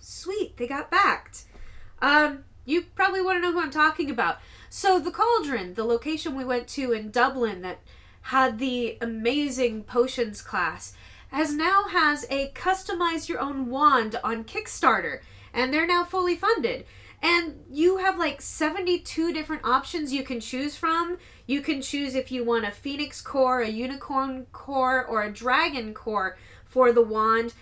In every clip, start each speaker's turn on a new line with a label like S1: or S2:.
S1: sweet, they got backed. You probably want to know who I'm talking about. So the Cauldron, the location we went to in Dublin that had the amazing potions class, now has a customize your own wand on Kickstarter, and they're now fully funded. And you have like 72 different options you can choose from. You can choose if you want a phoenix core, a unicorn core, or a dragon core for the wand.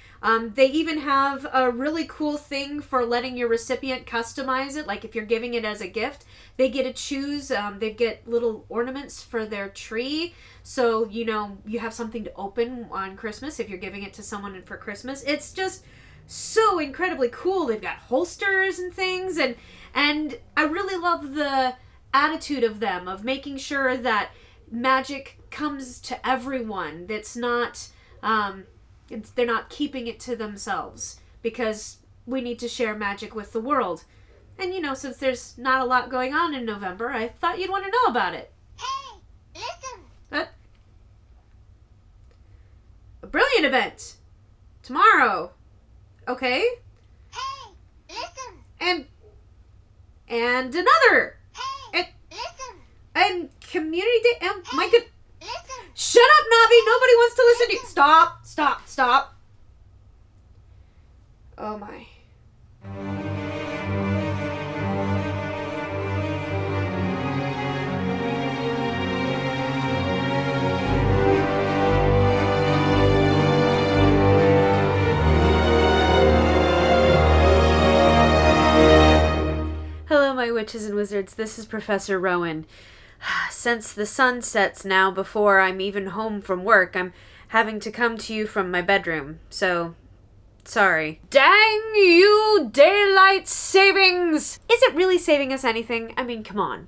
S1: They even have a really cool thing for letting your recipient customize it. Like if you're giving it as a gift, they get to choose. They get little ornaments for their tree. So, you know, you have something to open on Christmas if you're giving it to someone for Christmas. It's just so incredibly cool. They've got holsters and things. And I really love the attitude of them, of making sure that magic comes to everyone. That's not... they're not keeping it to themselves, because we need to share magic with the world. And, you know, since there's not a lot going on in November, I thought you'd want to know about it.
S2: Hey, listen!
S1: What? A brilliant event! Tomorrow! Okay?
S2: Hey, listen!
S1: And another!
S2: Hey, listen!
S1: And community day... Oh, my good...
S2: Listen!
S1: Shut up, Navi! Nobody wants to listen to you! Stop! Oh my. Hello, my witches and wizards. This is Professor Rowan. Since the sun sets now before I'm even home from work, I'm having to come to you from my bedroom, so sorry. Dang you, daylight savings! Is it really saving us anything? I mean, come on.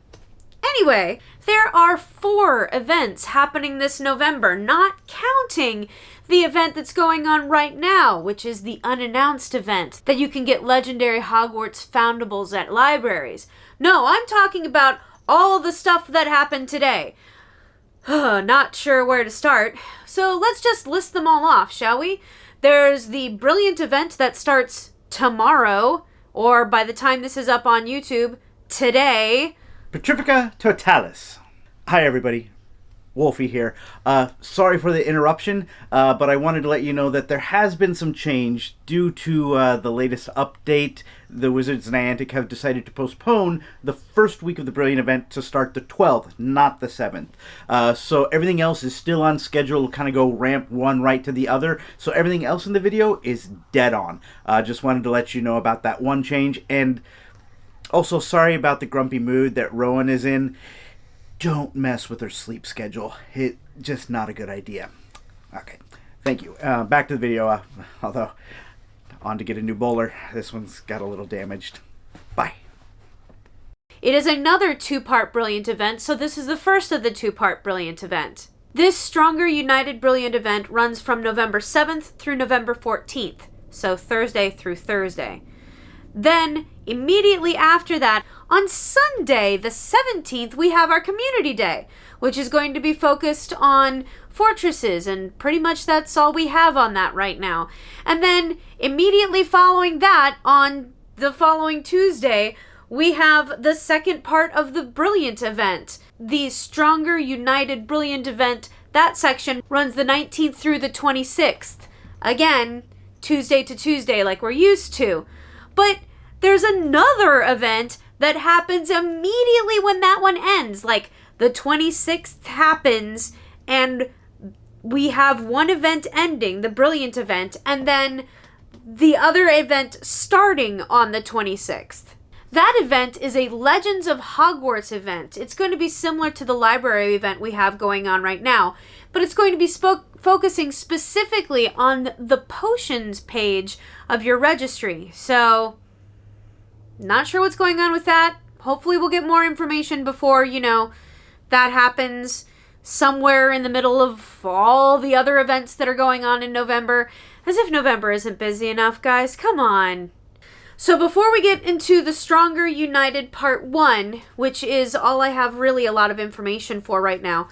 S1: Anyway, there are 4 events happening this November, not counting the event that's going on right now, which is the unannounced event that you can get legendary Hogwarts foundables at libraries. No, I'm talking about all the stuff that happened today. Not sure where to start, so let's just list them all off, shall we? There's the brilliant event that starts tomorrow, or by the time this is up on YouTube, today.
S3: Petrifica Totalis. Hi everybody, Wolfie here. Sorry for the interruption, but I wanted to let you know that there has been some change due to the latest update. The Wizards and Niantic have decided to postpone the first week of the Brilliant event to start the 12th, not the 7th. So everything else is still on schedule, kind of go ramp one right to the other. So everything else in the video is dead on. Just wanted to let you know about that one change. And also sorry about the grumpy mood that Rowan is in. Don't mess with her sleep schedule. It's just not a good idea. Okay, thank you. Back to the video, although on to get a new bowler. This one's got a little damaged. Bye.
S1: It is another 2-part Brilliant event, so this is the first of the 2-part Brilliant event. This Stronger United Brilliant event runs from November 7th through November 14th, so Thursday through Thursday. Then, immediately after that, on Sunday, the 17th, we have our Community Day, which is going to be focused on fortresses, and pretty much that's all we have on that right now. And then, immediately following that, on the following Tuesday, we have the second part of the Brilliant event. The Stronger United Brilliant event, that section runs the 19th through the 26th. Again, Tuesday to Tuesday like we're used to. But there's another event that happens immediately when that one ends. Like, the 26th happens, and we have one event ending, the Brilliant event, and then the other event starting on the 26th. That event is a Legends of Hogwarts event. It's going to be similar to the library event we have going on right now, but it's going to be focusing specifically on the potions page of your registry. So, not sure what's going on with that. Hopefully we'll get more information before, that happens somewhere in the middle of all the other events that are going on in November. As if November isn't busy enough, guys. Come on. So before we get into the Stronger United Part 1, which is all I have really a lot of information for right now,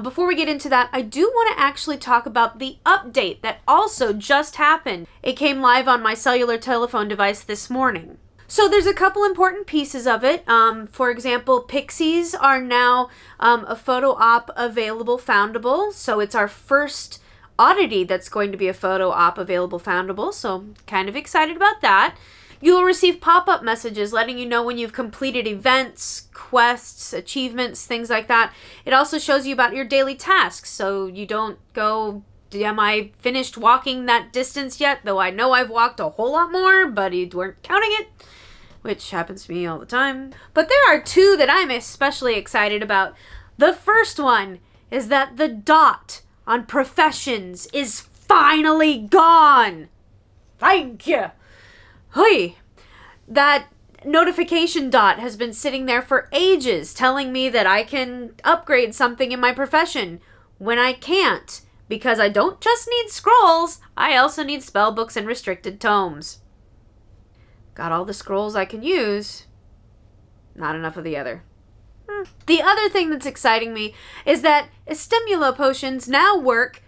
S1: Before we get into that, I do want to actually talk about the update that also just happened. It came live on my cellular telephone device this morning. So there's a couple important pieces of it. For example, Pixies are now a photo op available foundable. So it's our first oddity that's going to be a photo op available foundable. So kind of excited about that. You will receive pop-up messages letting you know when you've completed events, quests, achievements, things like that. It also shows you about your daily tasks, so you don't go, am I finished walking that distance yet? Though I know I've walked a whole lot more, but you weren't counting it, which happens to me all the time. But there are two that I'm especially excited about. The first one is that the dot on professions is finally gone. Thank you. Hui! That notification dot has been sitting there for ages telling me that I can upgrade something in my profession when I can't, because I don't just need scrolls, I also need spellbooks and restricted tomes. Got all the scrolls I can use, not enough of the other. The other thing that's exciting me is that Stimulo potions now work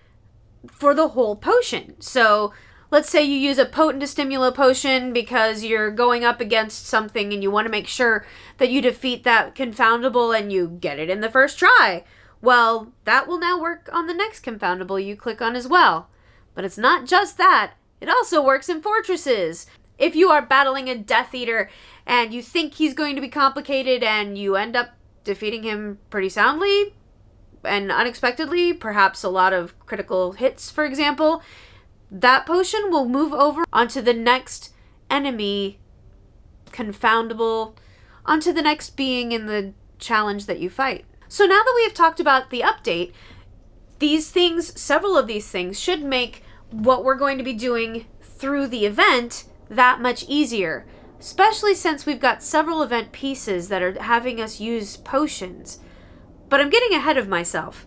S1: for the whole potion. So let's say you use a potent Stimulo potion because you're going up against something and you want to make sure that you defeat that confoundable and you get it in the first try. Well, that will now work on the next confoundable you click on as well. But it's not just that. It also works in fortresses. If you are battling a Death Eater and you think he's going to be complicated and you end up defeating him pretty soundly and unexpectedly, perhaps a lot of critical hits, for example, that potion will move over onto the next enemy confoundable, onto the next being in the challenge that you fight. So now that we have talked about the update, these things, several of these things, should make what we're going to be doing through the event that much easier, especially since we've got several event pieces that are having us use potions. But I'm getting ahead of myself.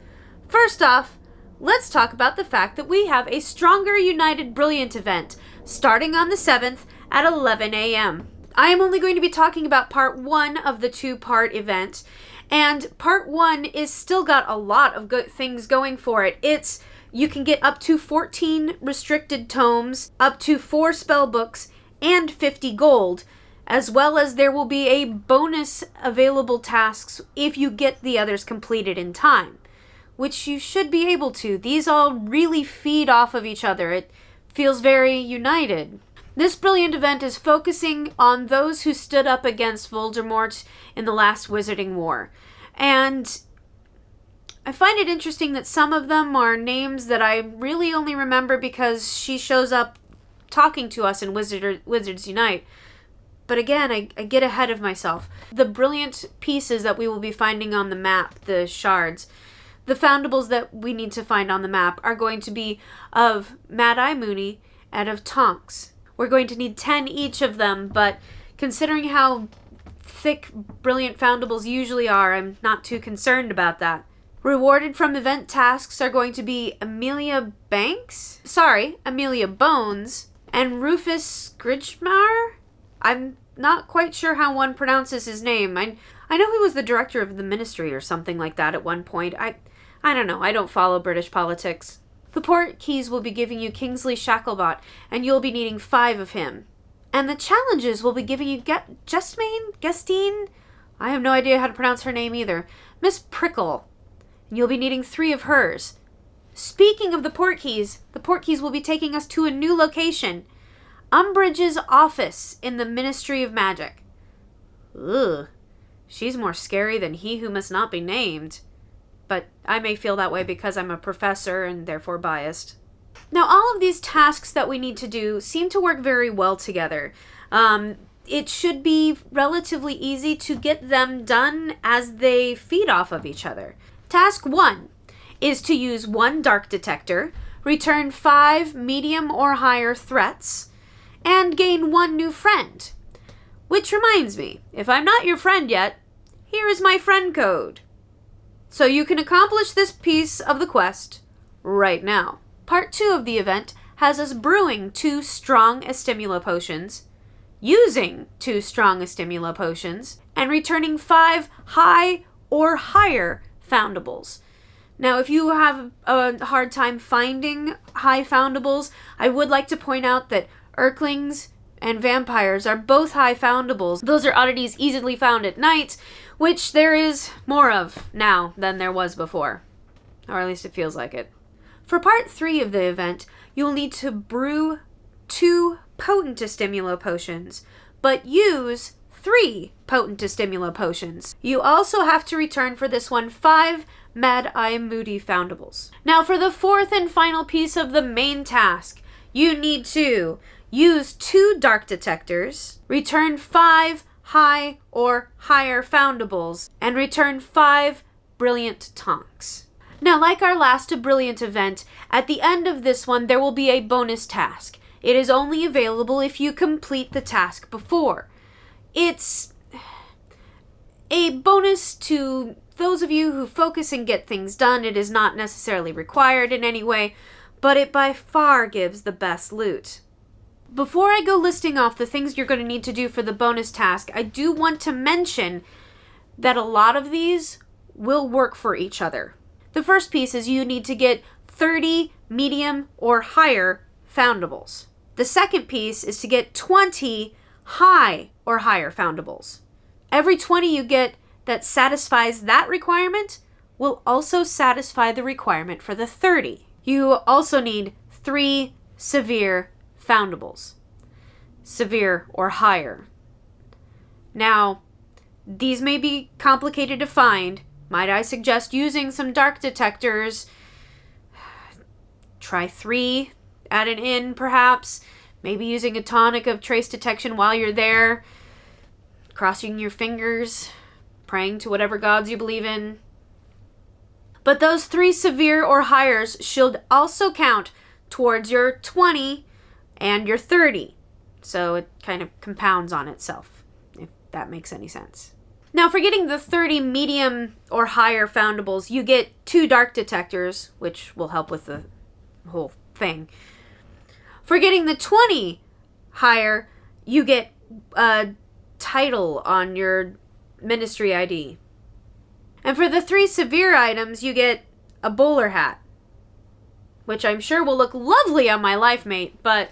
S1: First off, let's talk about the fact that we have a Stronger United Brilliant event starting on the 7th at 11 a.m. I am only going to be talking about part 1 of the 2-part event, and part 1 is still got a lot of good things going for it. You can get up to 14 restricted tomes, up to 4 spell books, and 50 gold, as well as there will be a bonus available tasks if you get the others completed in time, which you should be able to. These all really feed off of each other. It feels very united. This brilliant event is focusing on those who stood up against Voldemort in the last Wizarding War. And I find it interesting that some of them are names that I really only remember because she shows up talking to us in Wizards Unite. But again, I get ahead of myself. The brilliant pieces that we will be finding on the map, the shards, the foundables that we need to find on the map are going to be of Mad Eye Mooney and of Tonks. We're going to need 10 each of them, but considering how thick brilliant foundables usually are, I'm not too concerned about that. Rewarded from event tasks are going to be Amelia Bones, and Rufus Gridgemar? I'm not quite sure how one pronounces his name. I know he was the director of the ministry or something like that at one point. I don't know. I don't follow British politics. The Portkeys will be giving you Kingsley Shacklebot, and you'll be needing 5 of him. And the challenges will be giving you Gustine? I have no idea how to pronounce her name either. Miss Prickle. And you'll be needing 3 of hers. Speaking of the Portkeys will be taking us to a new location. Umbridge's office in the Ministry of Magic. Ugh. She's more scary than he who must not be named. But I may feel that way because I'm a professor and therefore biased. Now, all of these tasks that we need to do seem to work very well together. It should be relatively easy to get them done as they feed off of each other. Task 1 is to use 1 dark detector, return 5 medium or higher threats, and gain 1 new friend. Which reminds me, if I'm not your friend yet, here is my friend code. So you can accomplish this piece of the quest right now. Part 2 of the event has us brewing 2 strong Stimulo potions, using 2 strong Stimulo potions, and returning 5 high or higher foundables. Now, if you have a hard time finding high foundables, I would like to point out that Urklings and vampires are both high foundables. Those are oddities easily found at night, which there is more of now than there was before. Or at least it feels like it. For part 3 of the event, you'll need to brew 2 Potentistimulo potions, but use 3 Potentistimulo potions. You also have to return for this one 5 Mad Eye Moody foundables. Now for the 4th and final piece of the main task, you need to use 2 dark detectors, return 5 high or higher foundables, and return 5 brilliant tonks. Now, like our last brilliant event, at the end of this one there will be a bonus task. It is only available if you complete the task before. It's a bonus to those of you who focus and get things done. It is not necessarily required in any way, but it by far gives the best loot. Before I go listing off the things you're going to need to do for the bonus task, I do want to mention that a lot of these will work for each other. The first piece is you need to get 30 medium or higher foundables. The second piece is to get 20 high or higher foundables. Every 20 you get that satisfies that requirement will also satisfy the requirement for the 30. You also need 3 severe foundables. Severe or higher. Now, these may be complicated to find. Might I suggest using some dark detectors? Try 3 at an inn, perhaps. Maybe using a tonic of trace detection while you're there. Crossing your fingers. Praying to whatever gods you believe in. But those 3 severe or highers should also count towards your 20 and your 30. So it kind of compounds on itself, if that makes any sense. Now, for getting the 30 medium or higher foundables, you get 2 dark detectors, which will help with the whole thing. For getting the 20 higher, you get a title on your ministry ID. And for the 3 severe items, you get a bowler hat, which I'm sure will look lovely on my life mate, but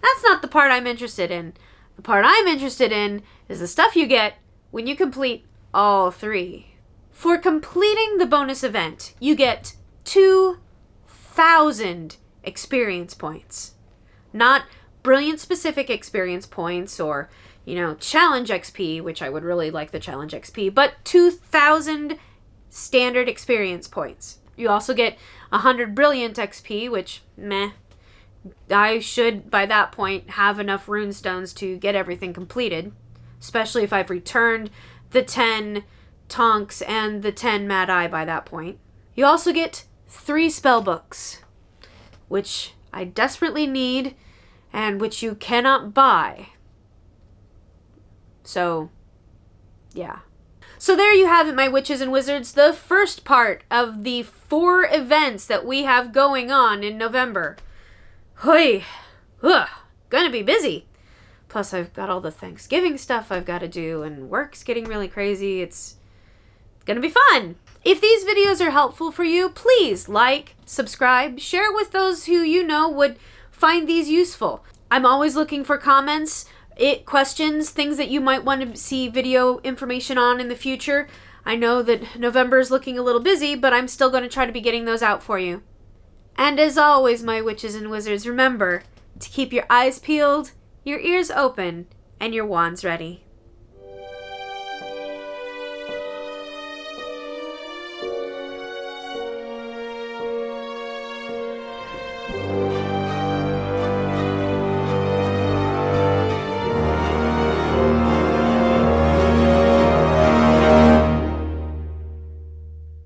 S1: that's not the part I'm interested in. The part I'm interested in is the stuff you get when you complete all 3. For completing the bonus event, you get 2,000 experience points. Not brilliant specific experience points or, challenge XP, which I would really like the challenge XP, but 2,000 standard experience points. You also get 100 brilliant XP, which, meh. I should, by that point, have enough runestones to get everything completed. Especially if I've returned the 10 tonks and the 10 Mad Eye by that point. You also get 3 spell books, which I desperately need and which you cannot buy. So, yeah. So there you have it, my witches and wizards, the first part of the 4 events that we have going on in November. Hoi! Ugh, gonna be busy. Plus, I've got all the Thanksgiving stuff I've got to do, and work's getting really crazy. It's gonna be fun. If these videos are helpful for you, please like, subscribe, share it with those who you know would find these useful. I'm always looking for comments, questions, things that you might want to see video information on in the future. I know that November is looking a little busy, but I'm still going to try to be getting those out for you. And as always, my witches and wizards, remember to keep your eyes peeled, your ears open, and your wands ready.